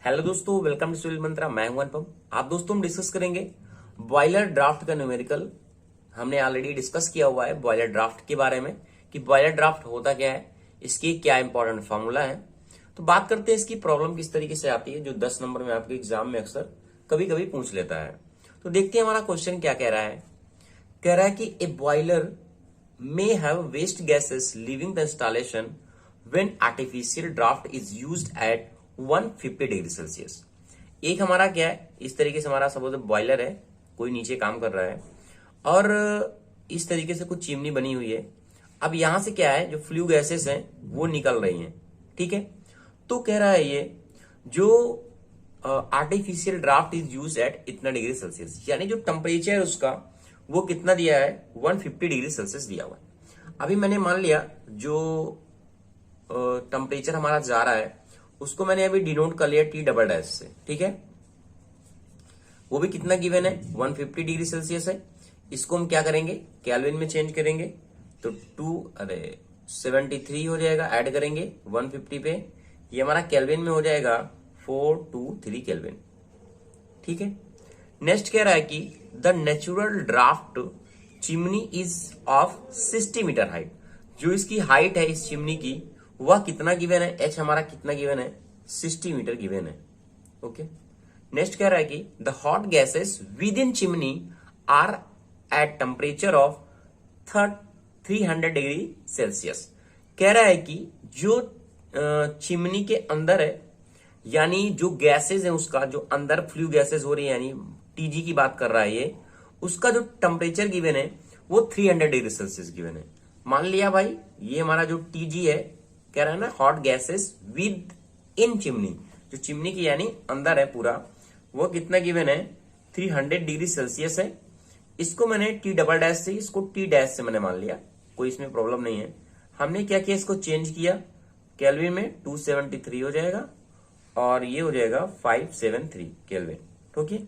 Hello दोस्तों, welcome to civil मंत्रा। मैं हूं अनुपम। आप दोस्तों हम डिस्कस करेंगे बॉयलर ड्राफ्ट का न्यूमेरिकल। हमने ऑलरेडी डिस्कस किया हुआ है बॉयलर ड्राफ्ट के बारे में कि बॉयलर ड्राफ्ट होता क्या है, इसकी क्या इंपॉर्टेंट फॉर्मूला है। तो बात करते हैं इसकी प्रॉब्लम किस तरीके से आती है, जो 10 नंबर में आपके एग्जाम में अक्सर कभी कभी पूछ लेता है। तो देखते हैं हमारा क्वेश्चन क्या कह रहा है। कह रहा है कि ए boiler may have waste gases leaving the installation when artificial draft is used at 150 degree Celsius. एक हमारा क्या है, इस तरीके से हमारा सपोज बॉयलर है, कोई नीचे काम कर रहा है और इस तरीके से कुछ चिमनी बनी हुई है। अब यहां से क्या है, जो फ्लू गैसेस हैं वो निकल रही हैं, ठीक है। तो कह रहा है ये जो artificial draft is use at इतना डिग्री सेल्सियस, यानी जो टेम्परेचर है उसका वो कितना दिया है, 150 डिग्री सेल्सियस दिया हुआ है। अभी मैंने मान लिया जो टेम्परेचर हमारा जा रहा है उसको मैंने अभी डिनोट कर लिया टी डबल डैश से, ठीक है। वो भी कितना गिवन है, 150 डिग्री सेल्सियस है। इसको हम क्या करेंगे, केल्विन में चेंज करेंगे तो 73 हो जाएगा। ऐड करेंगे 150 पे, ये हमारा केल्विन में हो जाएगा 423 केल्विन, ठीक है। नेक्स्ट कह रहा है कि the natural draft chimney is of 60 metre height. जो इसकी हाइट है इस चिमनी की वह कितना गिवन है, एच हमारा कितना गिवन है, 60 मीटर गिवन है, ओके। नेक्स्ट कह रहा है कि the hot gases within chimney are at temperature of 300 degree Celsius. कह रहा है कि जो चिमनी के अंदर है, यानी जो गैसेस है उसका जो अंदर फ्लू गैसेस हो रही है, यानी टीजी की बात कर रहा है ये, उसका जो टेम्परेचर गिवन है वो 300 डिग्री सेल्सियस गिवन है। मान लिया भाई ये हमारा जो टीजी है, कह रहा है ना hot gases within chimney, जो चिमनी की यानी अंदर है पूरा, वो कितना गिवन है, 300 डिग्री सेल्सियस है। इसको मैंने टी डबल डैश से, इसको टी डैश से मैंने मान लिया, कोई इसमें प्रॉब्लम नहीं है। हमने क्या किया, इसको चेंज किया केल्विन में, 273 हो जाएगा और ये हो जाएगा 573 केल्विन, ठीक है।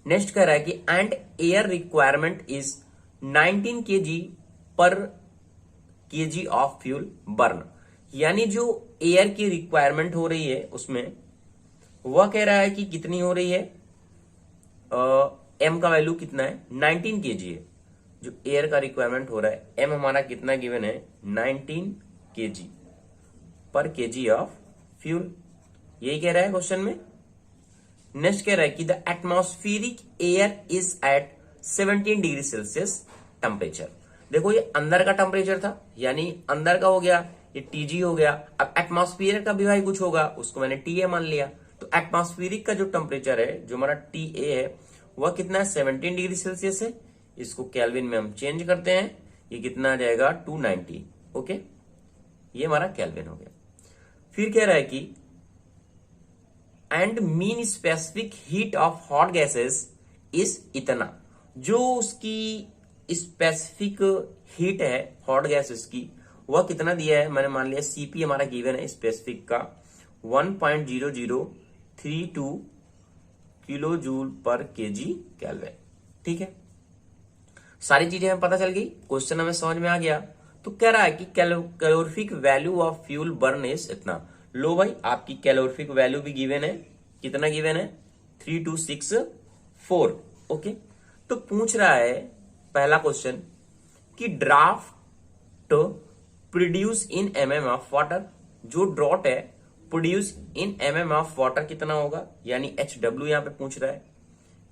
नेक्स्ट कह रहा है कि and air requirement is 19 kg पर kg ऑफ फ्यूल बर्न, यानी जो एयर की रिक्वायरमेंट हो रही है उसमें वह कह रहा है कि कितनी हो रही है, एम का वैल्यू कितना है, 19 kg है जो एयर का रिक्वायरमेंट हो रहा है। एम हमारा कितना गिवन है, 19 kg पर kg ऑफ फ्यूल, यही कह रहा है क्वेश्चन में। नेक्स्ट कह रहा है कि the atmospheric air is at 17 degree Celsius temperature. देखो ये अंदर का टेम्परेचर था, यानी अंदर का हो गया, ये टीजी हो गया। अब एटमॉस्फेयर का भी भाई कुछ होगा, उसको मैंने टीए मान लिया। तो एटमॉस्फेरिक का जो टेम्परेचर है, जो हमारा टीए है, वह कितना है, 17 डिग्री सेल्सियस है। इसको केल्विन में हम चेंज करते हैं, ये कितना आ जाएगा, 290, ओके। ये हमारा केल्विन हो गया। फिर कह रहा है कि and mean specific heat of hot gases is इतना। जो उसकी स्पेसिफिक हीट है हॉट गैसेस की वह कितना दिया है, मैंने मान लिया सीपी हमारा गिवन है स्पेसिफिक का 1.0032 किलो जूल पर केजी केल्विन, ठीक है। सारी चीजें हमें पता चल गई, क्वेश्चन हमें समझ में आ गया। तो कह रहा है कि calorific value of fuel burn is इतना। लो भाई आपकी कैलोरीफिक वैल्यू भी गिवन है, कितना गिवन है, 3264, ओके। तो पूछ रहा है पहला क्वेश्चन कि draft produce in MM of water, जो ड्रॉट है produce in MM of water कितना होगा, यानी एच डब्ल्यू यहां पे पूछ रहा है।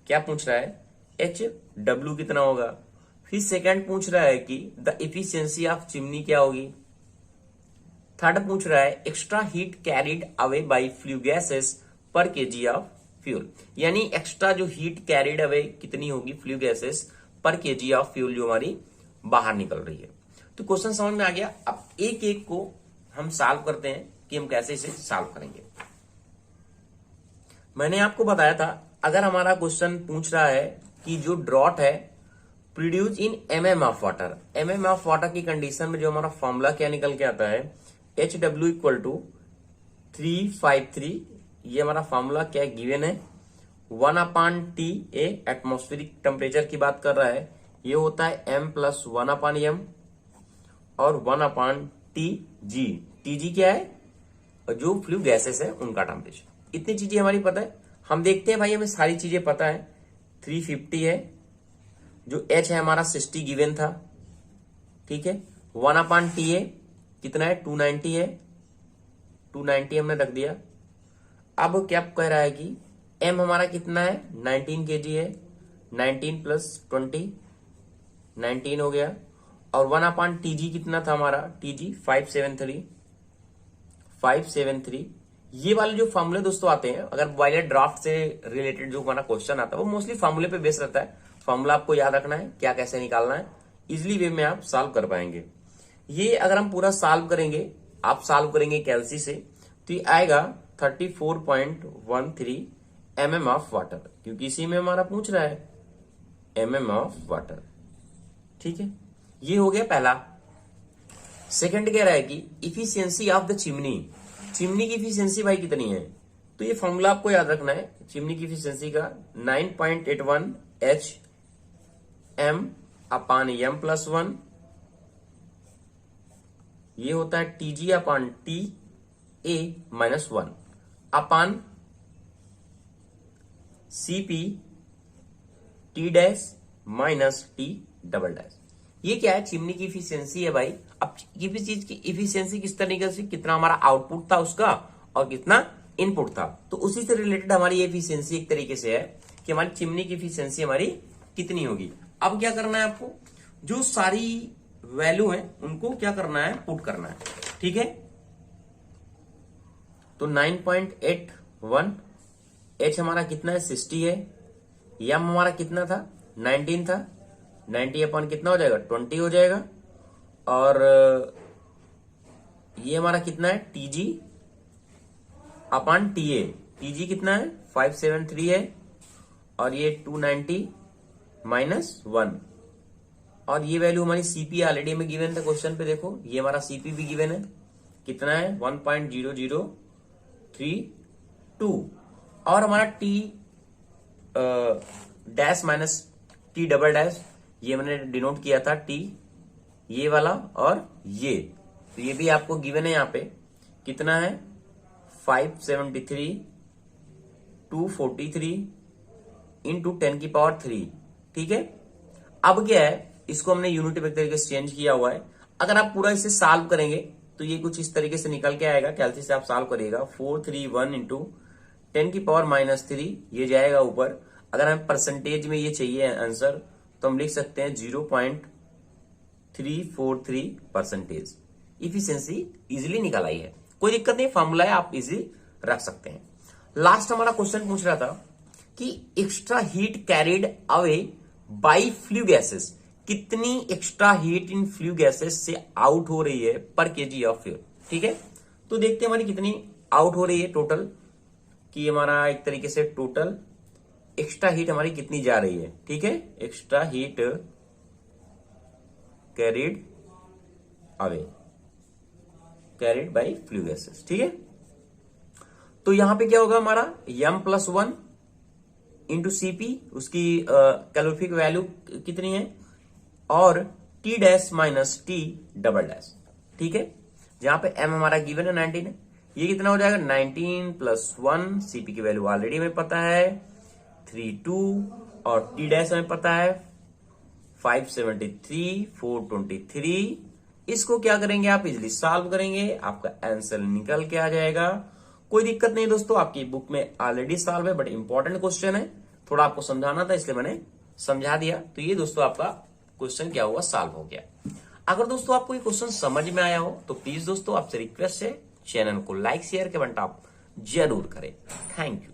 क्या पूछ रहा है, एच डब्ल्यू कितना होगा। फिर सेकंड पूछ रहा है कि द इफिशियंसी ऑफ चिमनी क्या होगी। थर्ड पूछ रहा है extra heat carried away by flue gases पर केजी ऑफ फ्यूल, यानी एक्स्ट्रा जो हीट कैरिड अवे कितनी होगी फ्लू गैसेस पर केजी ऑफ फ्यूल जो हमारी बाहर निकल रही है। तो क्वेश्चन समझ में आ गया। अब एक एक को हम सॉल्व करते हैं कि हम कैसे इसे सॉल्व करेंगे। मैंने आपको बताया था अगर हमारा क्वेश्चन पूछ रहा है कि जो ड्रॉट है produce in MM of water, MM of water की कंडीशन में जो हमारा फॉर्मूला क्या निकल के आता है, एच डब्ल्यू इक्वल टू 353, ये हमारा फॉर्मूला क्या गिवन है, 1/T ए एटमॉस्फेरिक टेम्परेचर की बात कर रहा है, ये होता है m प्लस 1/m और 1/T जी। टी जी क्या है, और जो फ्लू गैसेस है उनका टेम्परेचर। इतनी चीजें हमारी पता है। हम देखते हैं भाई, हमें सारी चीजें पता है। 350 है, जो H है हमारा 60 गिवन था, ठीक है। 1/T है कितना है, 290 है, 290 हमने रख दिया। अब क्या कह रहा है कि M हमारा कितना है, 19 kg है, 19 + 20 19 हो गया। और 1/TG कितना था हमारा, TG 573। ये वाले जो फॉर्मूले दोस्तों आते हैं, अगर बॉयलर ड्राफ्ट से रिलेटेड जो हमारा क्वेश्चन आता है वो मोस्टली फॉर्मूले पे बेस रहता है। फॉर्मूला आपको याद रखना है, क्या कैसे निकालना है, इजिली वे में आप सॉल्व कर पाएंगे। ये अगर हम पूरा सॉल्व करेंगे, आप सॉल्व करेंगे कैल्सी से, तो ये आएगा 34.13 mm ऑफ वाटर, क्योंकि इसी में हमारा पूछ रहा है mm ऑफ वाटर, ठीक है। ये हो गया पहला। सेकंड कह रहा है कि इफिशियंसी ऑफ द चिमनी की इफिशियंसी भाई कितनी है, तो ये फॉर्मूला आपको याद रखना है चिमनी की इफिशियंसी का, 9.81 H/m/m+1, ये होता है TG/T(a)-1 अपान CP T-T'। ये क्या है, चिमनी की इफिशियंसी है भाई। अब किसी चीज की इफिशियंसी किस तरीके से, कितना हमारा आउटपुट था उसका और कितना इनपुट था, तो उसी से रिलेटेड हमारी इफिशियंसी एक तरीके से है कि हमारी चिमनी की इफिशियंसी हमारी कितनी होगी। अब क्या करना है आपको, जो सारी वैल्यू है उनको क्या करना है, पुट करना है, ठीक है। तो 9.81 H हमारा कितना है, 60 है, M हमारा कितना था, 19 था, 90 अपन कितना हो जाएगा, 20 हो जाएगा। और ये हमारा कितना है, TG/TA, TG कितना है, 573 है, और ये 290-1, और ये वैल्यू हमारी CP ऑलरेडी में गिवन था क्वेश्चन पे, देखो ये हमारा CP भी गिवन है, कितना है 1.0032, और हमारा T dash minus T double dash, ये मैंने डिनोट किया था T, ये वाला और ये, तो ये भी आपको गिवन है यहाँ पे, कितना है 573 243 इंटू 10⁻3, ठीक है। अब क्या है, इसको हमने यूनिट वेक्टर तरीके से चेंज किया हुआ है। अगर आप पूरा इसे सॉल्व करेंगे तो ये कुछ इस तरीके से निकल के आएगा, कैलसी से आप सॉल्व करिएगा, 431 इंटू 10⁻³ ये जाएगा ऊपर। अगर हमें परसेंटेज में ये चाहिए आंसर, तो हम लिख सकते हैं 0.343%। इफिशियंसी इजिली निकल आई है, कोई दिक्कत नहीं, फॉर्मूला है, आप इजिली रख सकते हैं। लास्ट हमारा क्वेश्चन पूछ रहा था कि extra heat carried away by flue gases, कितनी एक्स्ट्रा हीट इन फ्लू गैसेस से आउट हो रही है पर केजी ऑफ फ्यूल, ठीक है। तो देखते हैं हमारी कितनी आउट हो रही है टोटल, कि हमारा एक तरीके से टोटल एक्स्ट्रा हीट हमारी कितनी जा रही है, ठीक है। Extra heat carried away, carried by flue gases, ठीक है। तो यहां पे क्या होगा हमारा, m+1 इंटू CP, उसकी कैलोरीफिक वैल्यू कितनी है, और T dash minus T double dash, ठीक है। जहां पे M हमारा गिवन है 19 है, ये कितना हो जाएगा 19 + 1, CP की वैल्यू ऑलरेडी हमें पता है 32, और T डैश हमें पता है 573 423। इसको क्या करेंगे, आप इजिली सॉल्व करेंगे, आपका आंसर निकल के आ जाएगा। कोई दिक्कत नहीं दोस्तों, आपकी बुक में ऑलरेडी सॉल्व है, बट इंपॉर्टेंट क्वेश्चन है, थोड़ा आपको समझाना था इसलिए मैंने समझा दिया। तो ये दोस्तों आपका क्वेश्चन क्या हुआ, सॉल्व हो गया। अगर दोस्तों आपको ये क्वेश्चन समझ में आया हो तो प्लीज दोस्तों आपसे रिक्वेस्ट है, चैनल को लाइक शेयर के बंटा आप जरूर करें। Thank you.